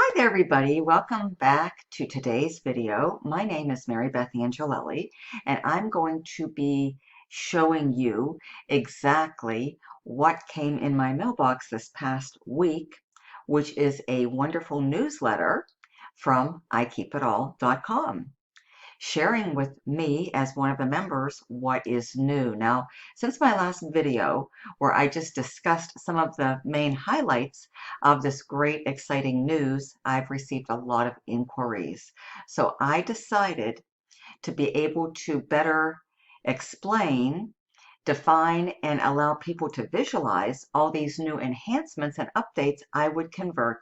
Hi there, everybody. Welcome back to today's video. My name is Marybeth Angiolelli, and I'm going to be showing you exactly what came in my mailbox this past week, which is a wonderful newsletter from IKeepItAll.com, sharing with me as one of the members what is new. Now, since my last video where I just discussed some of the main highlights of this great exciting news, I've received a lot of inquiries. So I decided to be able to better explain, define, and allow people to visualize all these new enhancements and updates. I would convert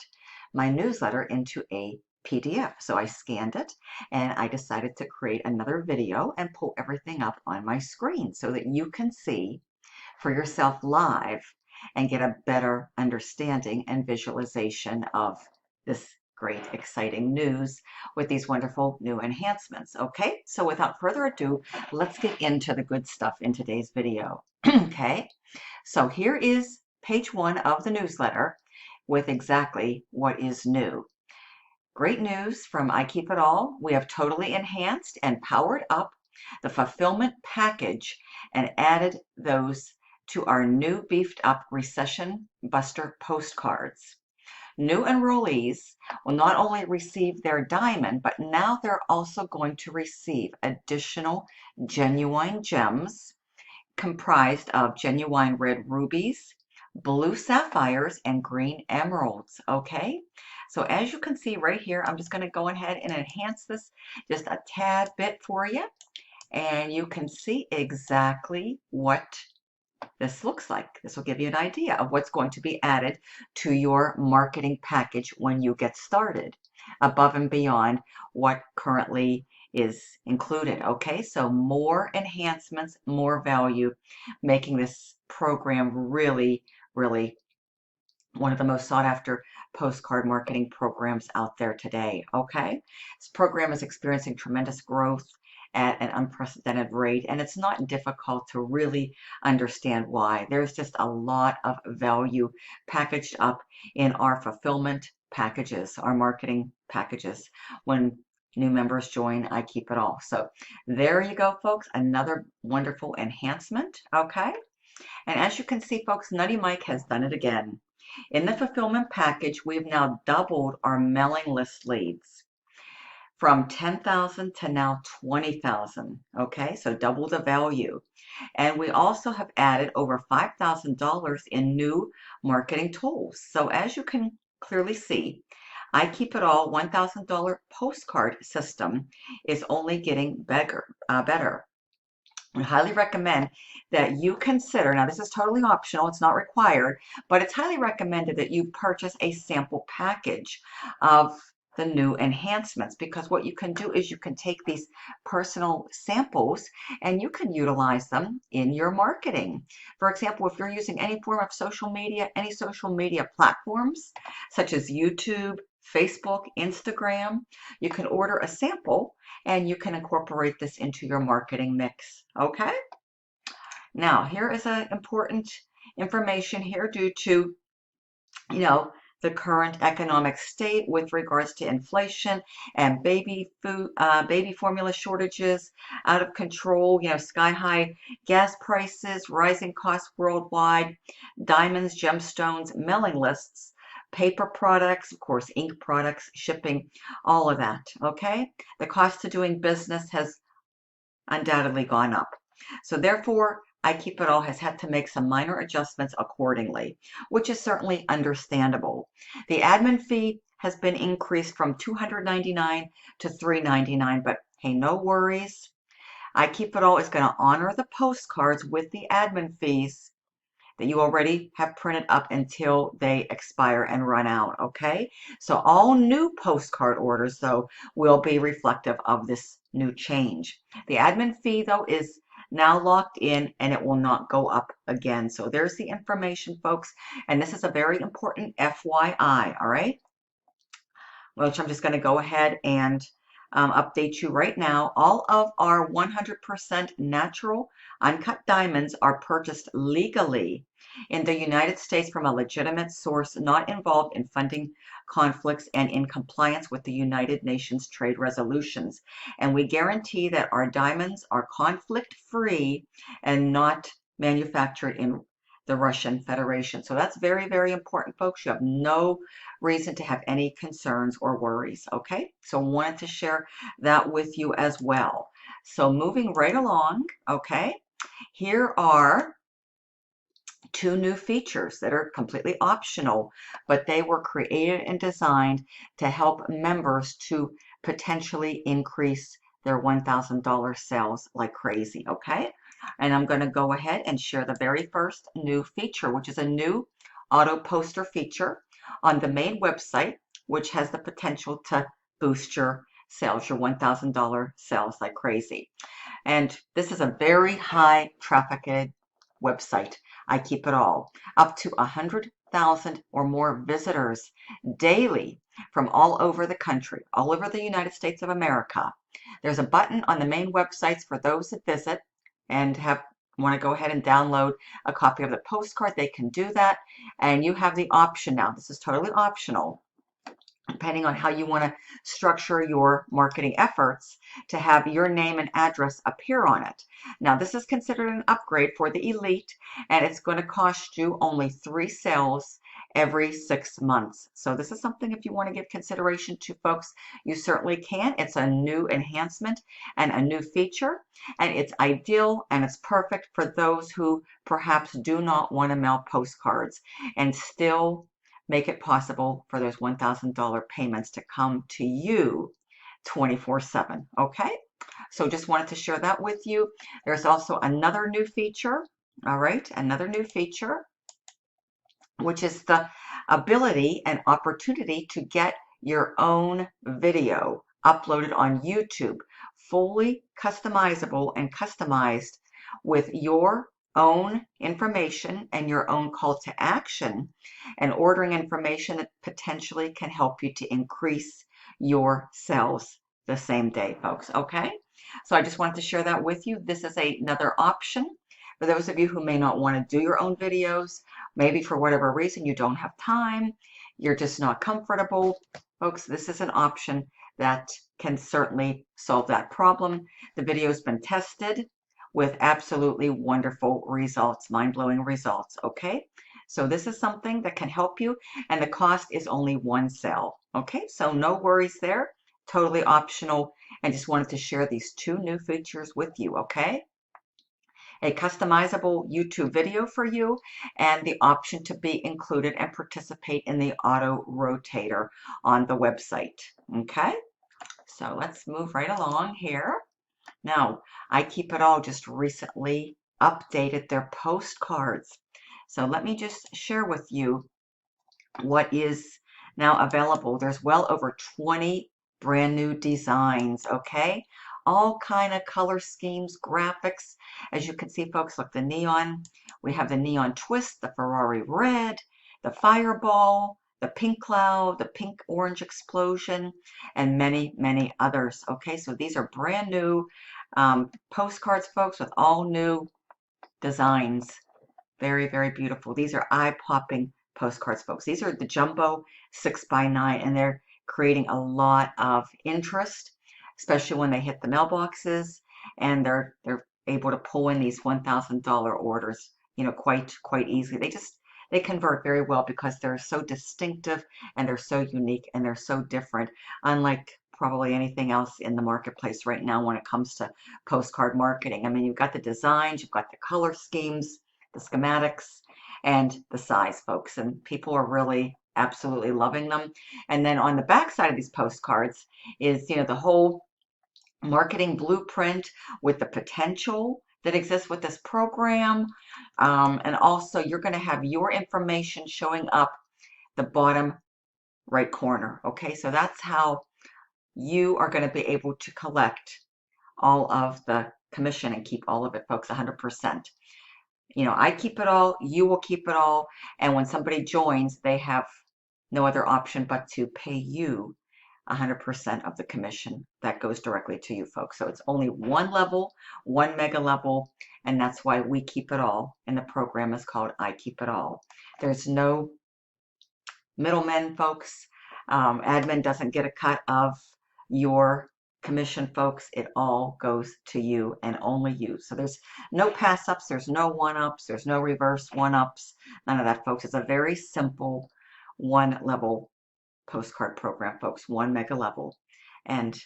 my newsletter into a PDF. So I scanned it and I decided to create another video and pull everything up on my screen so that you can see for yourself live and get a better understanding and visualization of this great exciting news with these wonderful new enhancements. Okay, so without further ado, let's get into the good stuff in today's video. Okay, so here is page 1 of the newsletter with exactly what is new. Great news from I Keep It All. We have totally enhanced and powered up the fulfillment package and added those to our new beefed up recession buster postcards. New enrollees will not only receive their diamond, but now they're also going to receive additional genuine gems comprised of genuine red rubies, blue sapphires, and green emeralds. Okay, so as you can see right here, I'm just going to go ahead and enhance this just a tad bit for you, and you can see exactly what this looks like. This will give you an idea of what's going to be added to your marketing package when you get started, above and beyond what currently is included. Okay, so more enhancements, more value, making this program really, really one of the most sought after postcard marketing programs out there today. Okay, this program is experiencing tremendous growth at an unprecedented rate, and it's not difficult to really understand why. There's just a lot of value packaged up in our fulfillment packages, our marketing packages, when new members join I Keep It All. So there you go, folks, another wonderful enhancement. Okay, and as you can see, folks, Nutty Mike has done it again. In the fulfillment package, we've now doubled our mailing list leads from 10,000 to now 20,000. Okay, so double the value. And we also have added over $5,000 in new marketing tools. So as you can clearly see, I Keep It All $1,000 postcard system is only getting better. I highly recommend that you consider, now this is totally optional, it's not required, but it's highly recommended that you purchase a sample package of the new enhancements, because what you can do is you can take these personal samples and you can utilize them in your marketing. For example, if you're using any form of social media, any social media platforms such as YouTube, Facebook, Instagram, you can order a sample and you can incorporate this into your marketing mix. Okay, now here is an important information here due to the current economic state with regards to inflation and baby food, baby formula shortages out of control, sky high gas prices, rising costs worldwide, diamonds, gemstones, mailing lists, paper products, of course, ink products, shipping, all of that. Okay, the cost of doing business has undoubtedly gone up. So therefore, I Keep It All has had to make some minor adjustments accordingly, which is certainly understandable. The admin fee has been increased from $299 to $399, but hey, no worries. I Keep It All is going to honor the postcards with the admin fees that you already have printed up until they expire and run out. Okay, so all new postcard orders, though, will be reflective of this new change. The admin fee, though, is now locked in and it will not go up again. So there's the information, folks, and this is a very important FYI. All right, which I'm just going to go ahead and update you right now. All of our 100% natural uncut diamonds are purchased legally in the United States from a legitimate source not involved in funding conflicts and in compliance with the United Nations trade resolutions. And we guarantee that our diamonds are conflict-free and not manufactured in the Russian Federation. So that's very, very important, folks. You have no reason to have any concerns or worries, okay? So wanted to share that with you as well. So moving right along, okay, here are two new features that are completely optional, but they were created and designed to help members to potentially increase their $1,000 sales like crazy, okay? And I'm going to go ahead and share the very first new feature, which is a new auto poster feature on the main website, which has the potential to boost your sales, your $1,000 sales like crazy. And this is a very high trafficked website. I Keep It All. Up to 100,000 or more visitors daily from all over the country, all over the United States of America. There's a button on the main websites for those that visit and want to go ahead and download a copy of the postcard. They can do that. And you have the option now. This is totally optional, depending on how you want to structure your marketing efforts, to have your name and address appear on it. Now, this is considered an upgrade for the elite, and it's going to cost you only 3 sales every 6 months. So this is something, if you want to give consideration to, folks, you certainly can. It's a new enhancement and a new feature, and it's ideal and it's perfect for those who perhaps do not want to mail postcards and still make it possible for those $1,000 payments to come to you 24/7, okay? So just wanted to share that with you. There's also another new feature, all right? Another new feature, which is the ability and opportunity to get your own video uploaded on YouTube, fully customizable and customized with your own information and your own call to action and ordering information that potentially can help you to increase your sales the same day, folks, okay? So I just wanted to share that with you. This is another option for those of you who may not want to do your own videos. Maybe for whatever reason you don't have time, you're just not comfortable. Folks, this is an option that can certainly solve that problem. The video's been tested with absolutely wonderful results, mind-blowing results, okay? So this is something that can help you, and the cost is only 1 sale, okay? So no worries there, totally optional, and just wanted to share these 2 new features with you, okay? A customizable YouTube video for you, and the option to be included and participate in the auto rotator on the website, okay? So let's move right along here. Now, I Keep It All just recently updated their postcards. So let me just share with you what is now available. There's well over 20 brand new designs, okay? All kind of color schemes, graphics. As you can see, folks, look, the neon. We have the neon twist, the Ferrari red, the fireball, the pink cloud, the pink orange explosion, and many, many others. Okay, so these are brand new postcards, folks, with all new designs. Very, very beautiful. These are eye-popping postcards, folks. These are the jumbo 6x9, and they're creating a lot of interest, especially when they hit the mailboxes, and they're able to pull in these $1,000 orders, you know, quite easily. They convert very well because they're so distinctive and they're so unique and they're so different, unlike probably anything else in the marketplace right now when it comes to postcard marketing. I mean, you've got the designs, you've got the color schemes, the schematics, and the size, folks, and people are really absolutely loving them. And then on the back side of these postcards is, you know, the whole marketing blueprint with the potential that exists with this program. And also you're going to have your information showing up the bottom right corner. Okay, so that's how you are going to be able to collect all of the commission and keep all of it, folks, 100%. You know, I keep it all, you will keep it all, and when somebody joins, they have no other option but to pay you 100% of the commission that goes directly to you, folks. So it's only one level, one mega level, And that's why we keep it all. And the program is called I Keep It All. There's no middlemen, folks. Admin doesn't get a cut of your commission, folks. It all goes to you and only you. So there's no pass ups, there's no one ups, there's no reverse one ups, none of that, folks. It's a very simple one level postcard program, folks, one mega level. And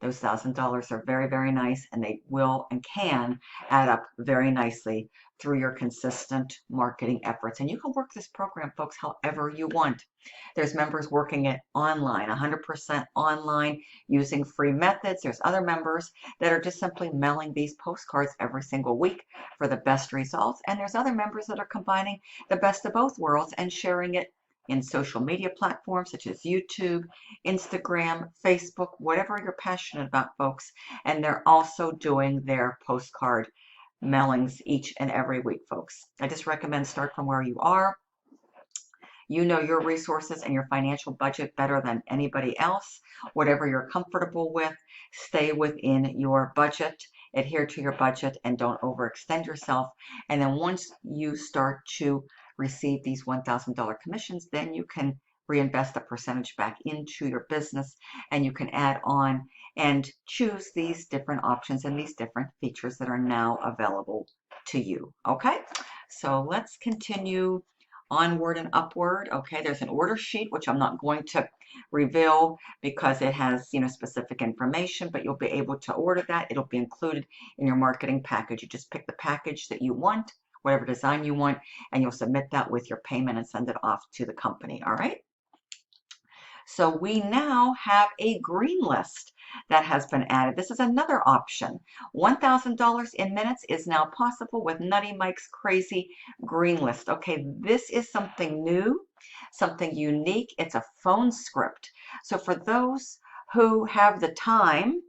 those $1,000 are very, very nice, and they will and can add up very nicely through your consistent marketing efforts. And you can work this program, folks, however you want. There's members working it online, 100% online, using free methods. There's other members that are just simply mailing these postcards every single week for the best results. And there's other members that are combining the best of both worlds and sharing it in social media platforms such as YouTube, Instagram, Facebook, whatever you're passionate about, folks. And they're also doing their postcard mailings each and every week, folks. I just recommend start from where you are. You know your resources and your financial budget better than anybody else. Whatever you're comfortable with, stay within your budget, adhere to your budget, and don't overextend yourself. And then once you start to receive these $1,000 commissions, then you can reinvest a percentage back into your business, and you can add on and choose these different options and these different features that are now available to you. Okay, so let's continue onward and upward. Okay, there's an order sheet, which I'm not going to reveal because it has, specific information, but you'll be able to order that. It'll be included in your marketing package. You just pick the package that you want, whatever design you want, and you'll submit that with your payment and send it off to the company. All right. So we now have a green list that has been added. This is another option. $1,000 in minutes is now possible with Nutty Mike's crazy green list. Okay, this is something new, something unique. It's a phone script. So for those who have the time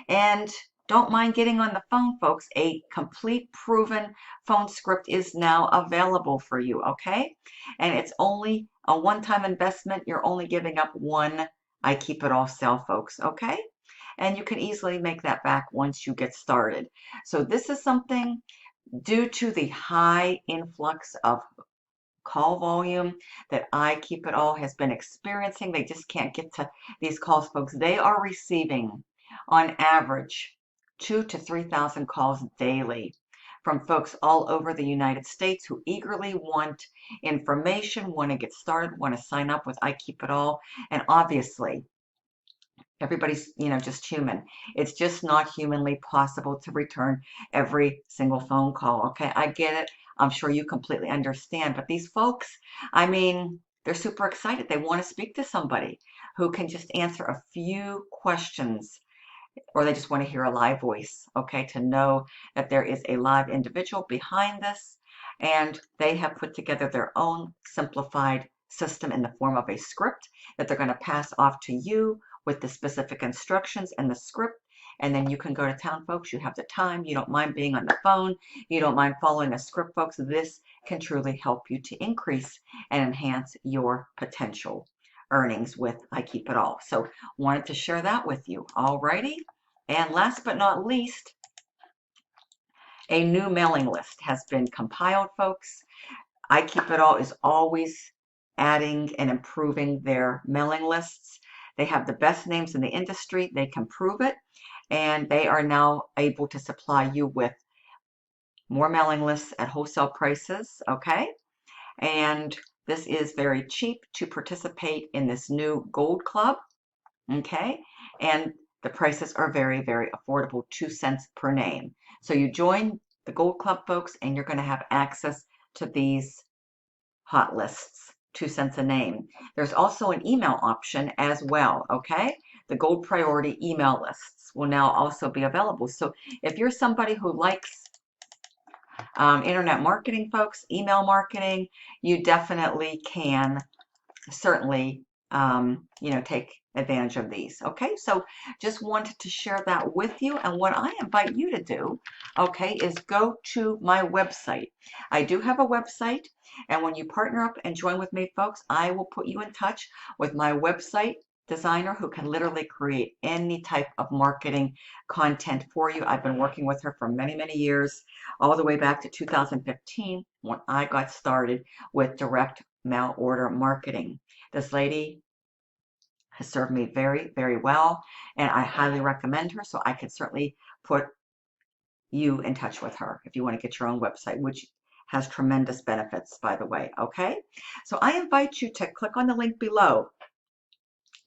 and don't mind getting on the phone, folks, a complete proven phone script is now available for you, okay? And it's only a one-time investment. You're only giving up one I Keep It All sale, folks, okay? And you can easily make that back once you get started. So this is something, due to the high influx of call volume that I Keep It All has been experiencing. They just can't get to these calls, folks. They are receiving, on average, 2,000 to 3,000 calls daily from folks all over the United States who eagerly want information, want to get started, want to sign up with I Keep It All. And obviously, everybody's, just human. It's just not humanly possible to return every single phone call. Okay, I get it. I'm sure you completely understand. But these folks, I mean, they're super excited. They want to speak to somebody who can just answer a few questions, or they just want to hear a live voice, okay, to know that there is a live individual behind this, and they have put together their own simplified system in the form of a script that they're going to pass off to you with the specific instructions and the script. And then you can go to town, folks. You have the time. You don't mind being on the phone. You don't mind following a script, folks. This can truly help you to increase and enhance your potential earnings with I Keep It All. So wanted to share that with you. Alrighty. And last but not least, a new mailing list has been compiled, folks. I Keep It All is always adding and improving their mailing lists. They have the best names in the industry. They can prove it. And they are now able to supply you with more mailing lists at wholesale prices, okay? And this is very cheap to participate in this new Gold Club, okay? And the prices are very, very affordable, 2 cents per name. So you join the Gold Club, folks, and you're going to have access to these hot lists, 2 cents a name. There's also an email option as well, okay? The Gold Priority email lists will now also be available. So if you're somebody who likes internet marketing, folks, email marketing, you definitely can certainly, take advantage of these. Okay, so just wanted to share that with you. And what I invite you to do, okay, is go to my website. I do have a website, and when you partner up and join with me, folks, I will put you in touch with my website designer who can literally create any type of marketing content for you. I've been working with her for many, many years, all the way back to 2015 when I got started with direct mail order marketing. This lady has served me very, very well, and I highly recommend her. So I can certainly put you in touch with her if you want to get your own website, which has tremendous benefits, by the way. Okay, so I invite you to click on the link below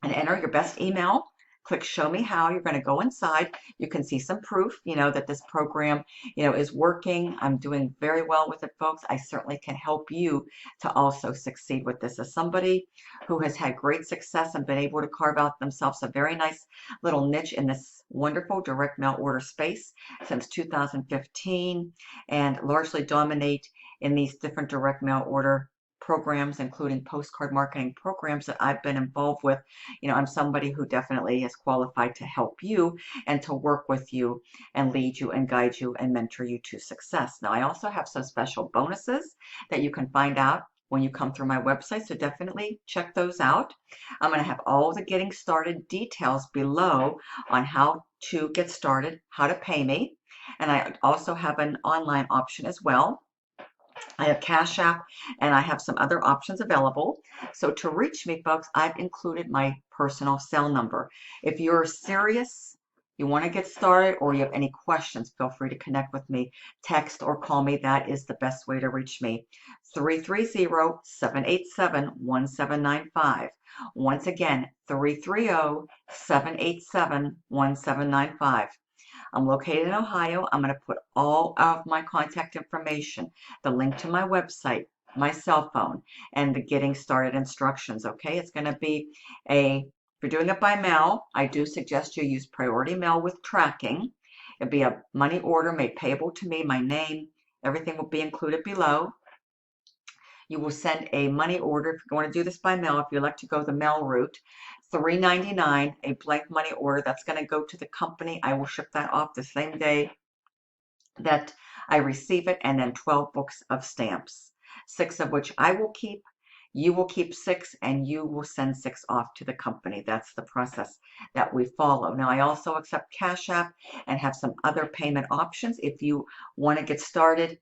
and enter your best email. Click show me how. You're going to go inside. You can see some proof, that this program, is working. I'm doing very well with it, folks. I certainly can help you to also succeed with this. As somebody who has had great success and been able to carve out themselves a very nice little niche in this wonderful direct mail order space since 2015 and largely dominate in these different direct mail order programs, including postcard marketing programs that I've been involved with. I'm somebody who definitely is qualified to help you and to work with you and lead you and guide you and mentor you to success. Now, I also have some special bonuses that you can find out when you come through my website, so definitely check those out. I'm going to have all the getting started details below on how to get started, how to pay me, and I also have an online option as well. I have CashApp and I have some other options available. So to reach me, folks, I've included my personal cell number. If you're serious, you want to get started, or you have any questions, feel free to connect with me. Text or call me. That is the best way to reach me. 330-787-1795. Once again, 330-787-1795. I'm located in Ohio. I'm going to put all of my contact information, the link to my website, my cell phone, and the getting started instructions. Okay, it's going to be if you're doing it by mail, I do suggest you use priority mail with tracking. It'll be a money order made payable to me, my name, everything will be included below. You will send a money order if you want to do this by mail. If you like to go the mail route, $3.99, a blank money order that's going to go to the company. I will ship that off the same day that I receive it, and then 12 books of stamps, 6 of which I will keep. You will keep 6, and you will send 6 off to the company. That's the process that we follow. Now, I also accept Cash App and have some other payment options. If you want to get started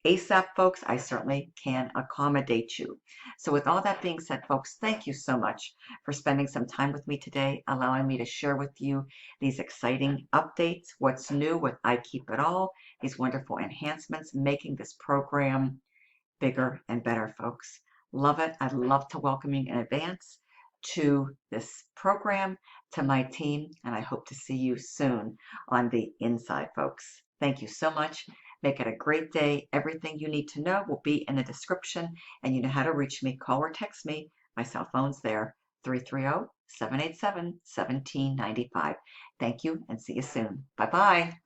ASAP, folks, I certainly can accommodate you. So with all that being said, folks, thank you so much for spending some time with me today, allowing me to share with you these exciting updates, what's new with I Keep It All, these wonderful enhancements, making this program bigger and better, folks. Love it. I'd love to welcome you in advance to this program, to my team, and I hope to see you soon on the inside, folks. Thank you so much. Make it a great day. Everything you need to know will be in the description, and you know how to reach me. Call or text me. My cell phone's there, 330-787-1795. Thank you, and see you soon. Bye-bye.